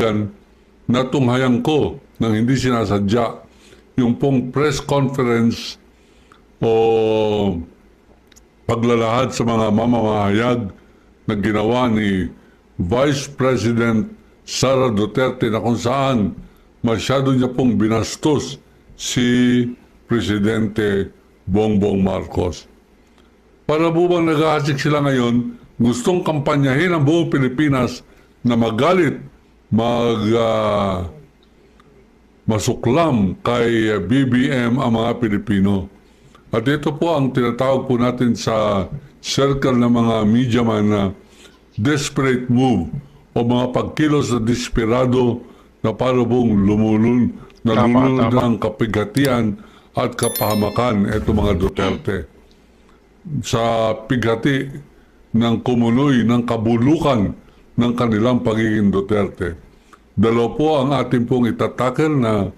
yan, natunghayan ko nang hindi sinasadya yung pong press conference o paglalahad sa mga mamamahayag na ginawa ni Vice President Sara Duterte na kung saan masyado niya pong binastos si Presidente Bongbong Marcos. Para po bang naghahasik sila ngayon, gustong kampanyahin ang buong Pilipinas na magalit, masuklam kay BBM ang mga Pilipino. At ito po ang tinatawag po natin sa circle ng mga media man na desperate move o mga pagkilos na desperado na para pong lumulun ng kapighatian at kapahamakan ito mga Duterte. Sa pighati ng kumunoy ng kabulukan ng kanilang pagiging Duterte. Dalawa po ang ating pong itatakel na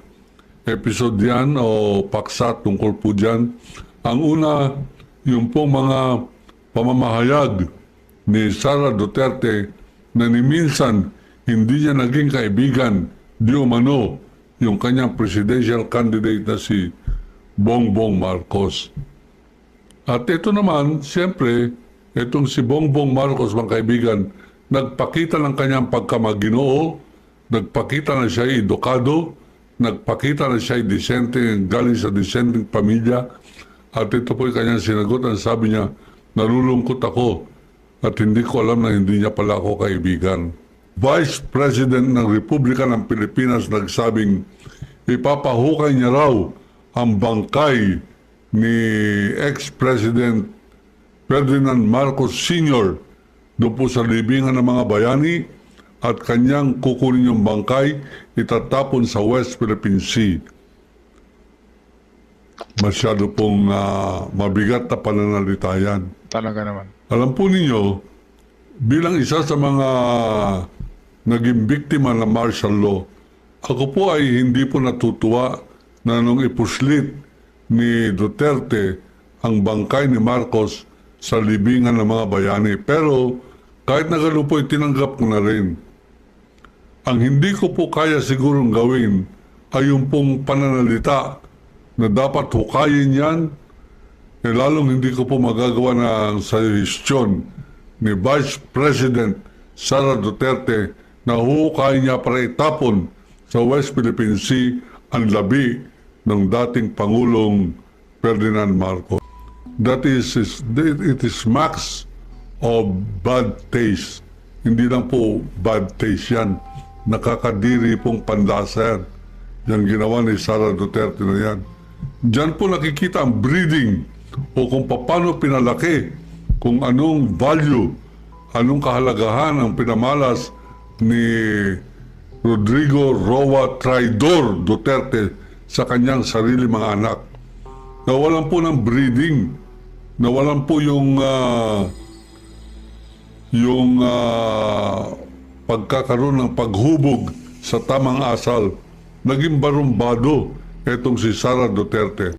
episode yan o paksa tungkol po dyan. Ang una, yung pong mga pamamahayag ni Sara Duterte na ni minsan hindi niya naging kaibigan di umano yung kanyang presidential candidate na si Bongbong Marcos. At ito naman, siyempre, itong si Bongbong Marcos, mga kaibigan, nagpakita ng kanyang pagkamaginoo, nagpakita na siya edukado, nagpakita na siya disente, galing sa dissenting pamilya, at ito po yung kanyang sinagot. Ang sabi niya, nalulungkot ako at hindi ko alam na hindi niya pala ako kaibigan. Vice President ng Republika ng Pilipinas nagsabing ipapahukay niya raw ang bangkay ni ex-President Ferdinand Marcos Sr. doon po sa libingan ng mga bayani at kanyang kukunin yung bangkay, itatapon sa West Philippine Sea. Masyado pong mabigat na pananalita yan. Talaga naman. Alam po ninyo, bilang isa sa mga naging biktima ng martial law, ako po ay hindi po natutuwa na nung ipuslit ni Duterte ang bangkay ni Marcos sa libingan ng mga bayani. Pero kahit na gano'n po, tinanggap ko na rin. Ang hindi ko po kaya sigurong gawin ay yung pong pananalita na dapat hukayin yan, lalong hindi ko po magagawa ng suggestion ni Vice President Sara Duterte na hukayin niya para itapon sa West Philippine Sea ang labi ng dating Pangulong Ferdinand Marcos. It is max of bad taste. Hindi lang po bad taste yan. Nakakadiri pong pandasa yan. Yung ginawa ni Sara Duterte na yan. Diyan po nakikita ang breeding o kung paano pinalaki, kung anong value, anong kahalagahan ang pinamalas ni Rodrigo Roa Traidor Duterte sa kanyang sarili mga anak. Nawalan po ng breeding, nawalan po yung pagkakaroon ng paghubog sa tamang asal. Naging barumbado etong si Sara Duterte.